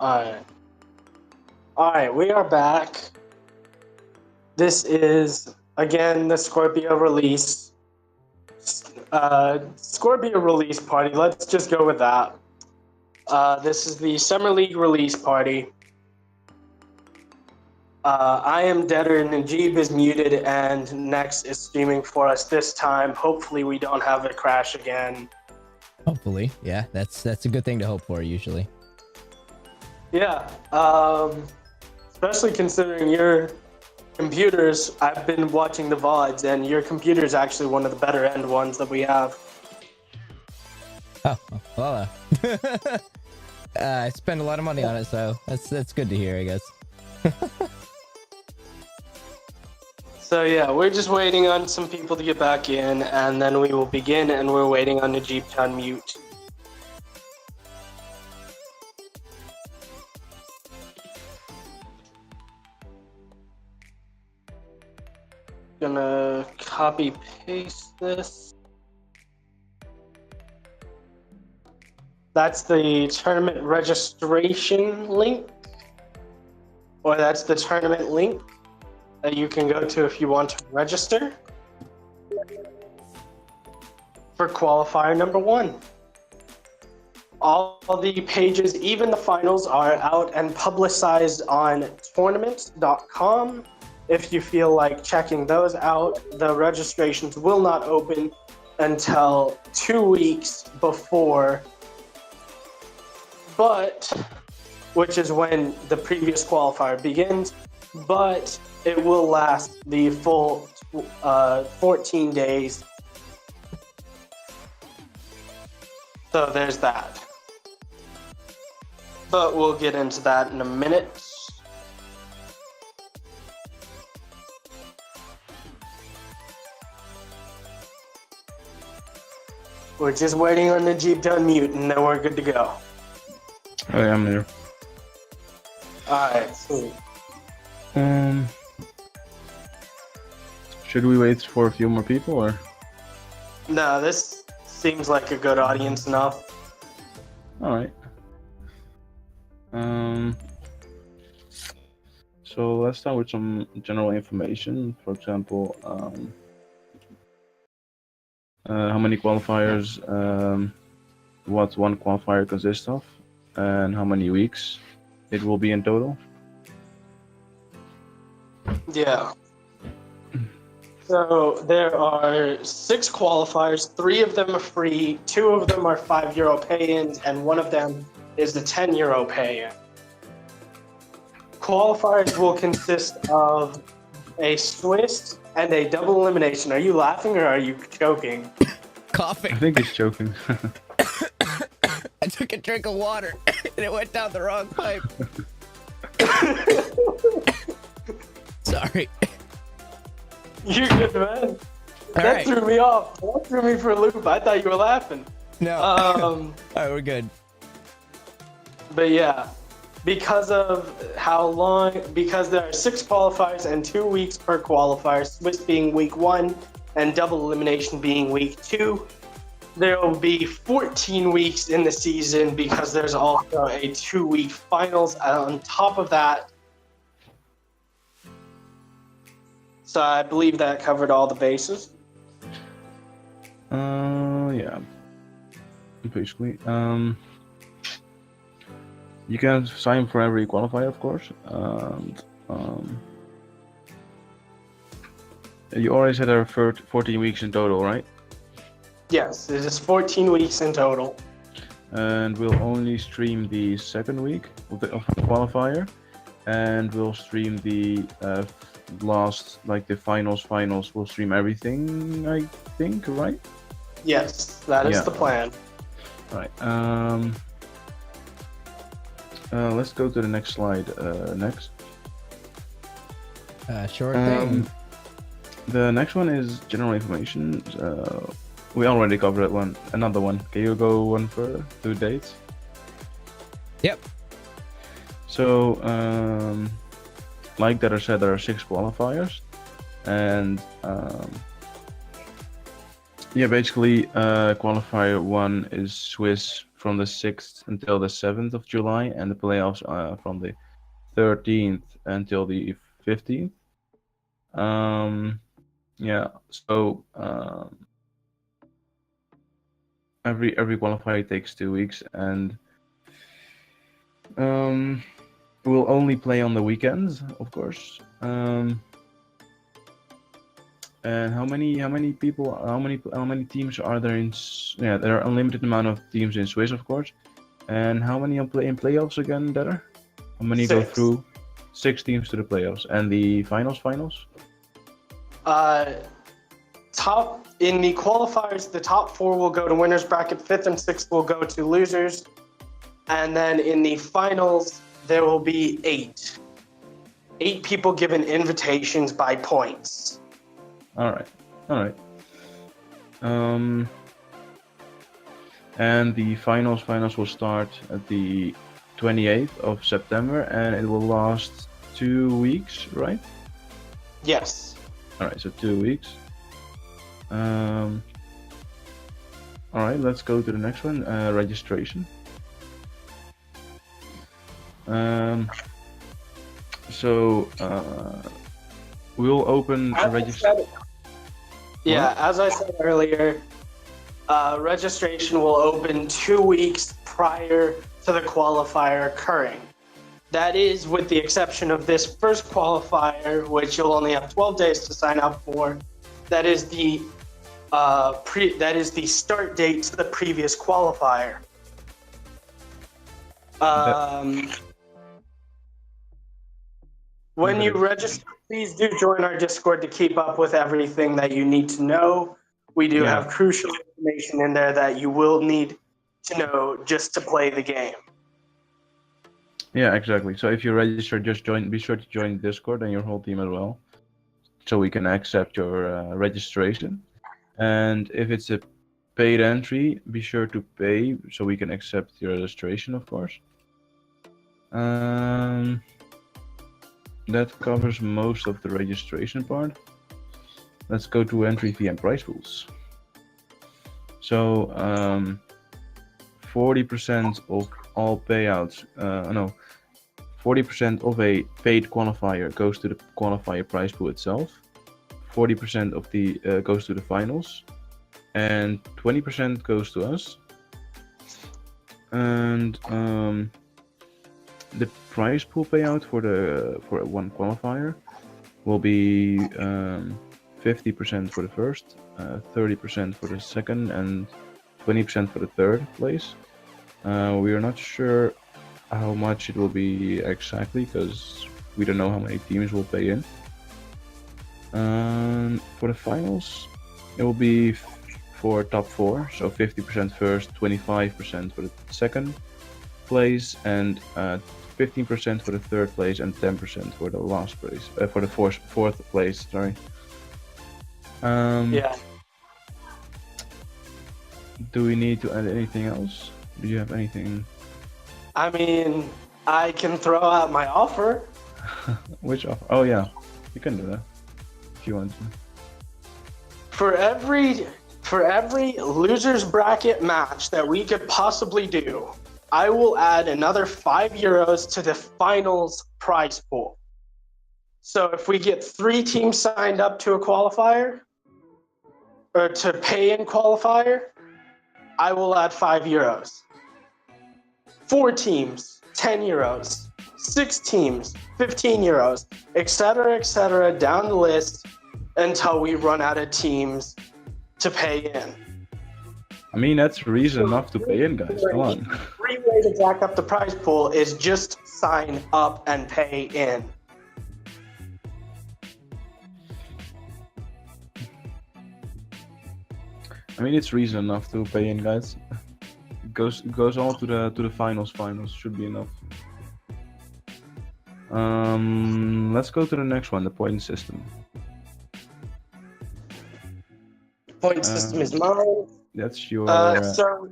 Alright. Alright, we are back. This is, again, the Scorpio release. Scorpio release party. Let's just go with that. This is the Summer League release party. I am Deader, and Najib is muted, and Next is streaming for us this time. Hopefully we don't have a crash again. Hopefully, yeah, that's a good thing to hope for usually. Yeah, especially considering your computers, I've been watching the VODs, and your computer is actually one of the better end ones that we have. Oh, well, I spend a lot of money on it, so that's good to hear, I guess. So yeah, we're just waiting on some people to get back in, and then we will begin, and we're waiting on Najib to unmute. Gonna copy paste this. That's the tournament registration link, or that's the tournament link that you can go to if you want to register for qualifier number 1. All the pages, even the finals, are out and publicized on tournament.com. If you feel like checking those out, the registrations will not open until 2 weeks before, which is when the previous qualifier begins, but it will last the full 14 days. So there's that. But we'll get into that in a minute. We're just waiting on Najib to unmute, and then we're good to go. Oh, yeah, I'm here. Alright, sweet. Should we wait for a few more people, or? No, this seems like a good audience enough. Alright. So let's start with some general information. For example, how many qualifiers, what one qualifier consists of, and how many weeks it will be in total. Yeah. So there are 6 qualifiers. 3 of them are free, 2 of them are €5 pay-ins, and 1 of them is the €10 pay-in. Qualifiers will consist of a Swiss and a double elimination. Are you laughing or are you choking? Coughing. I think he's choking. I took a drink of water and it went down the wrong pipe. Sorry. You're good, man. That right. threw me off. That threw me for a loop. I thought you were laughing. No. All right, we're good. But yeah, because of how long, because there are 6 qualifiers and 2 weeks per qualifier, Swiss being week 1 and double elimination being week 2, there will be 14 weeks in the season because there's also a 2-week finals on top of that. So I believe that covered all the bases. Yeah. Basically, you can sign for every qualifier, of course. And you already said there are 14 weeks in total, right? Yes, it is 14 weeks in total. And we'll only stream the second week of the qualifier, and we'll stream the last, like the finals. We'll stream everything, I think, right? Yes, that is the plan. All right. Let's go to the next slide. Next. Sure thing. The next one is general information. We already covered one. Another one. Can you go one further to dates? Yep. So, like that I said, there are 6 qualifiers, and yeah, basically, qualifier 1 is Swiss from the 6th until the 7th of July, and the playoffs from the 13th until the 15th. Yeah, so every qualifier takes 2 weeks, and we'll only play on the weekends, of course. And how many people? How many teams are there in? Yeah, there are unlimited amount of teams in Swiss, of course. And how many play in playoffs again, Detter? How many go 6. through? 6 teams to the playoffs, and the finals. Top in the qualifiers, the top 4 will go to winners bracket. 5th and 6th will go to losers, and then in the finals there will be 8 people given invitations by points. All right. And the finals will start at the 28th of September, and it will last 2 weeks, right? Yes. All right, so 2 weeks. All right, let's go to the next one. Registration. We'll open a registration. Yeah, as I said earlier, registration will open 2 weeks prior to the qualifier occurring. That is with the exception of this first qualifier, which you'll only have 12 days to sign up for. That is the start date to the previous qualifier. When you register, please do join our Discord to keep up with everything that you need to know. We do have crucial information in there that you will need to know just to play the game. Yeah, exactly. So if you register, be sure to join Discord and your whole team as well, so we can accept your registration. And if it's a paid entry, be sure to pay so we can accept your registration, of course. That covers most of the registration part. Let's go to entry fee and prize pools. So 40% of all payouts, 40% of a paid qualifier goes to the qualifier prize pool itself. 40% of the goes to the finals, and 20% goes to us. And the prize pool payout for one qualifier will be 50% for the first, 30% for the second, and 20% for the third place. We are not sure how much it will be exactly because we don't know how many teams will pay in. For the finals, it will be for top 4, so 50% first, 25% for the second place, and 15% for the third place, and 10% for the last place, for the fourth place. Sorry. Yeah. Do we need to add anything else? Do you have anything? I mean, I can throw out my offer. Which offer? Oh yeah, you can do that if you want to. For every losers bracket match that we could possibly do, I will add another €5 to the finals prize pool. So if we get 3 teams signed up to a qualifier, or to pay in qualifier, I will add €5. 4 teams, €10. 6 teams, €15, etc., down the list until we run out of teams to pay in. I mean, that's reason enough to pay in, guys. Come on. The free way to jack up the prize pool is just sign up and pay in. I mean, it's reason enough to pay in, guys. It goes all to the finals. Finals should be enough. Let's go to the next one, the point system. Point system is mine. That's your. So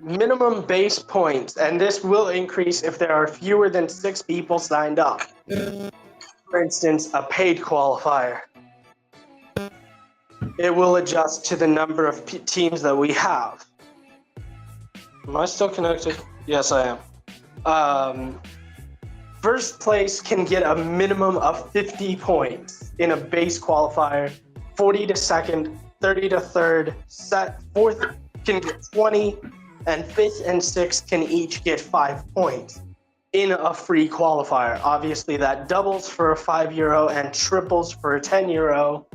minimum base points, and this will increase if there are fewer than 6 people signed up. For instance, a paid qualifier. It will adjust to the number of teams that we have. Am I still connected? Yes, I am. First place can get a minimum of 50 points in a base qualifier, 40 to second, 30 to third, fourth can get 20, and fifth and sixth can each get 5 points in a free qualifier. Obviously, that doubles for a €5 and triples for a €10.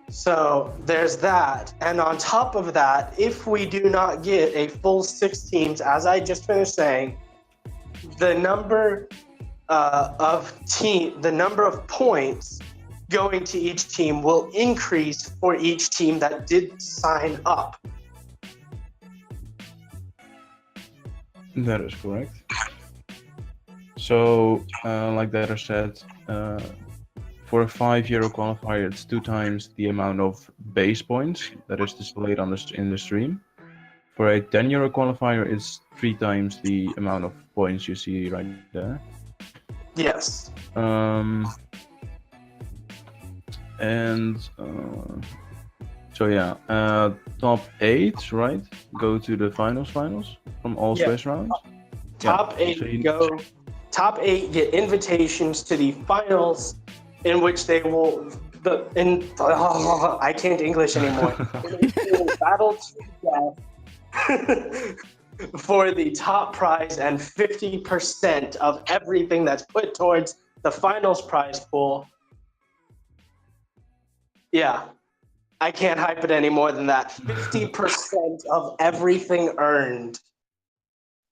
So there's that. And on top of that, if we do not get a full 6 teams, as I just finished saying, the number of points going to each team will increase for each team that did sign up. That is correct. So, like Data said, for a €5 qualifier, it's 2 times the amount of base points that is displayed on in the stream. For a €10 qualifier, it's 3 times the amount of points you see right there. Yes. So yeah, top 8, right? Go to the finals from all Swiss rounds. Top 8 go. Top 8 get invitations to the finals, in which they will. I can't English anymore. They will battle to death for the top prize and 50% of everything that's put towards the finals prize pool. Yeah, I can't hype it any more than that. 50% of everything earned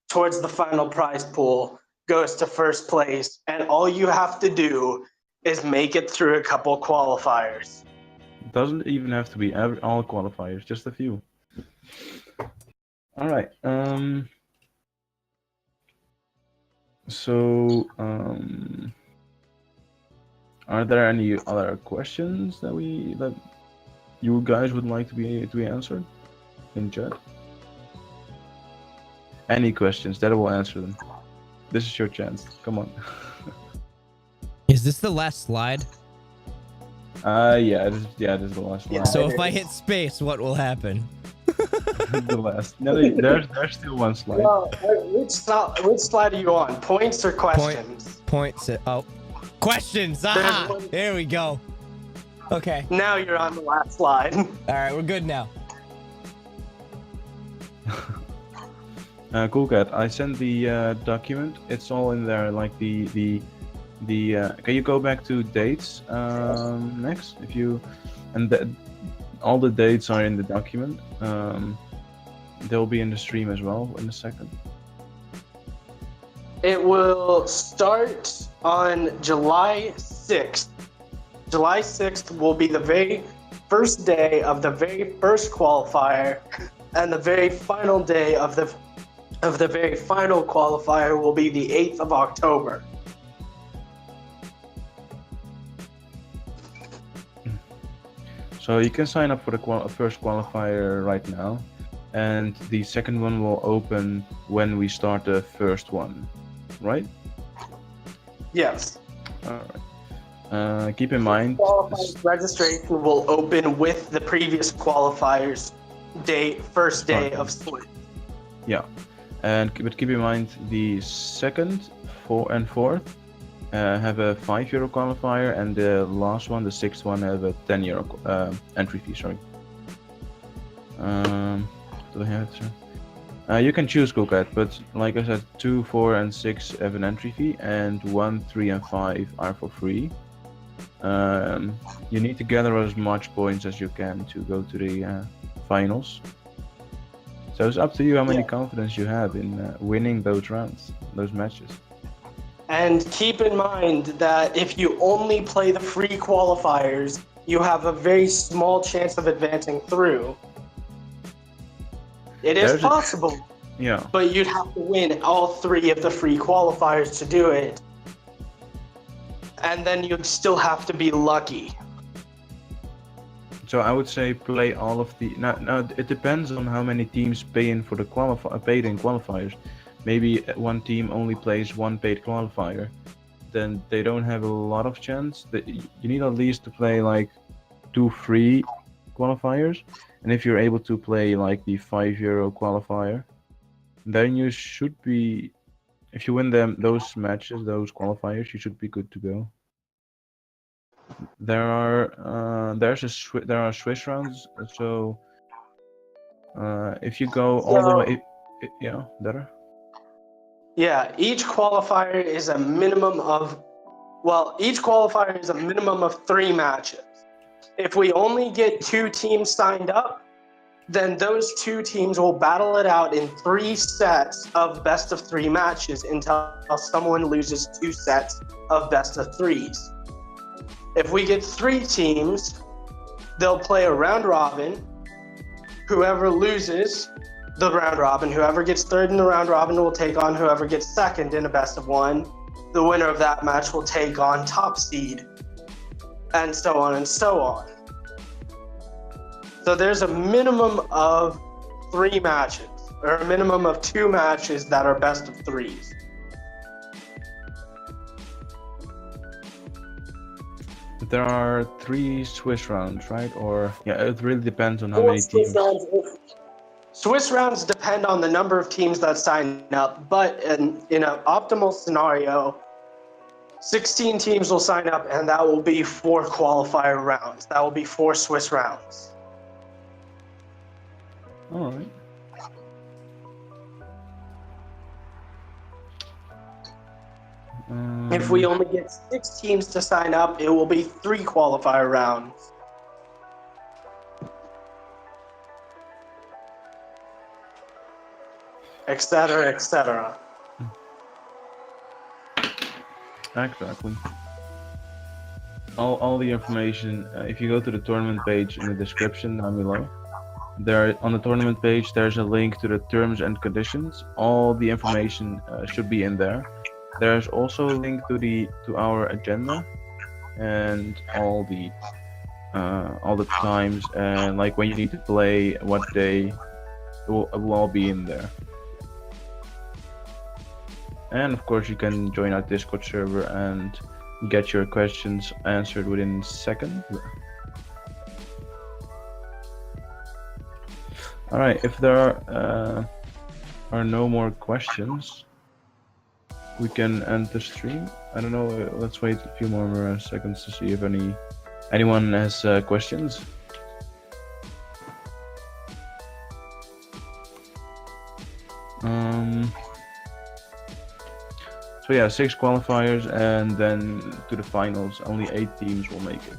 towards the final prize pool goes to first place, and all you have to do is make it through a couple qualifiers. Doesn't even have to be all qualifiers, just a few. All right. Are there any other questions that you guys would like to be answered in chat? Any questions? That will answer them. This is your chance. Come on. Is this the last slide? Yeah, this is the last one. So if I hit space, what will happen? The last. No, there's still one slide. Well, which slide are you on? Points or questions? Points. Oh, questions. Ah, there we go. Okay. Now you're on the last slide. All right, we're good now. Cool Cat, I sent the document. It's all in there, like the can you go back to dates next? All the dates are in the document. They'll be in the stream as well in a second. It will start on July 6th. July 6th will be the very first day of the very first qualifier, and the very final day of the very final qualifier will be the 8th of October. So you can sign up for the first qualifier right now, and the second one will open when we start the first one, right? Yes. All right. Keep in mind, registration will open with the previous qualifiers first day of split. Yeah, but keep in mind the second, and fourth have a €5 qualifier, and the last one, the sixth one, have a €10 entry fee. Sorry. Do I have it? You can choose Coolcat, but like I said, 2, 4, and 6 have an entry fee, and 1, 3, and 5 are for free. You need to gather as much points as you can to go to the finals. So it's up to you how many confidence you have in winning those rounds, those matches. And keep in mind that if you only play the free qualifiers, you have a very small chance of advancing through. It is possible, but you'd have to win all 3 of the free qualifiers to do it. And then you'd still have to be lucky. So I would say play all of the. Now it depends on how many teams pay in for the paid in qualifiers. Maybe one team only plays 1 paid qualifier, then they don't have a lot of chance. You need at least to play like 2 free qualifiers, and if you're able to play like the €5 qualifier, then you should be. If you win those matches, those qualifiers, you should be good to go. There are Swiss rounds, so if you go all the way, yeah, better. Yeah, each qualifier is a minimum of 3 matches. If we only get 2 teams signed up, then those 2 teams will battle it out in 3 sets of best of 3 matches until someone loses 2 sets of best of 3s. If we get 3 teams, they'll play a round robin. Whoever loses the round robin, whoever gets third in the round robin will take on whoever gets second in a best of 1. The winner of that match will take on top seed, and so on and so on. So there's a minimum of 3 matches, or a minimum of 2 matches that are best of 3s. There are 3 Swiss rounds, right? Or yeah, it really depends on how many teams. Swiss rounds depend on the number of teams that sign up, but in an optimal scenario, 16 teams will sign up, and that will be 4 qualifier rounds. That will be 4 Swiss rounds. All right. If we only get 6 teams to sign up, it will be 3 qualifier rounds. Etc., etc. Exactly. All the information, if you go to the tournament page in the description down below, there on the tournament page there's a link to the terms and conditions. All the information should be in there. There's also a link to our agenda and all the times and like when you need to play, what day, it will all be in there. And of course you can join our Discord server and get your questions answered within seconds. Alright, if there are no more questions, we can end the stream. I don't know, let's wait a few more seconds to see if anyone has questions. So yeah, 6 qualifiers and then to the finals. Only 8 teams will make it.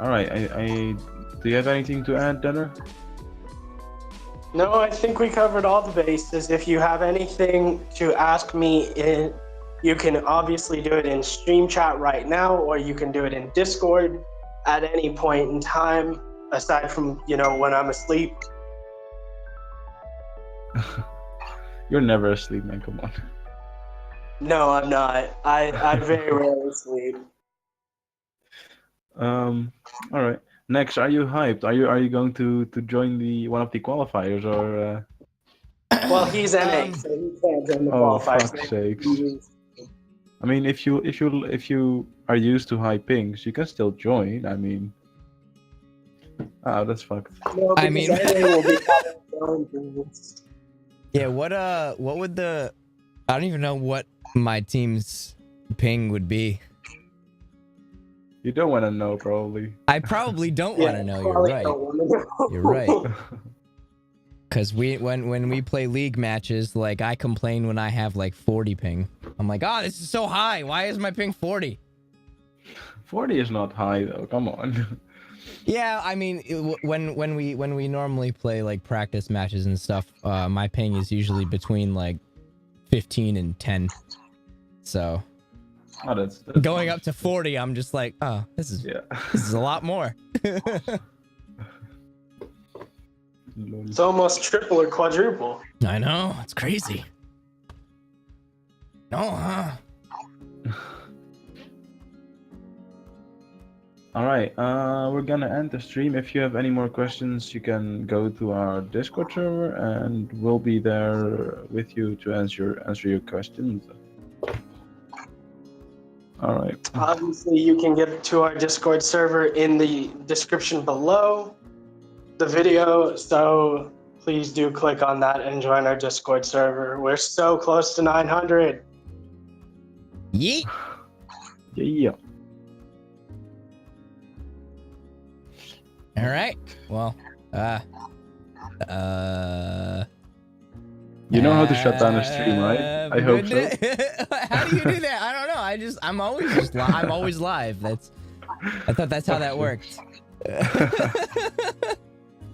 Alright, do you have anything to add, Denner? No, I think we covered all the bases. If you have anything to ask me, you can obviously do it in stream chat right now, or you can do it in Discord at any point in time, aside from, when I'm asleep. You're never asleep, man, come on. No, I'm not. I very rarely sleep. All right. Next, are you hyped? Are you going to join one of the qualifiers or? Well, he's NA, so he can't join the qualifiers. Oh, fuck's sakes! I mean, if you are used to high pings, you can still join. I mean, that's fucked. No, I mean, NA will be having yeah. What would the? I don't even know what my team's ping would be. You don't want to know, probably. I probably don't want to know. You're right. You're right. Because when we play league matches, like I complain when I have like 40 ping. I'm like, this is so high. Why is my ping 40? 40 is not high though. Come on. Yeah, I mean, when we normally play like practice matches and stuff, my ping is usually between like 15 and 10. So. That's Going nice. up to 40, I'm just like, this is a lot more. It's almost triple or quadruple. I know, it's crazy. No, huh? All right, we're gonna end the stream. If you have any more questions, you can go to our Discord server, and we'll be there with you to answer your questions. All right. Obviously, you can get to our Discord server in the description below the video, so please do click on that and join our Discord server. We're so close to 900. Yeet. Yeah. All right. Well, you know how to shut down a stream, right? I hope so. How do you do that? I don't know. I'm always live. I thought that's how that worked.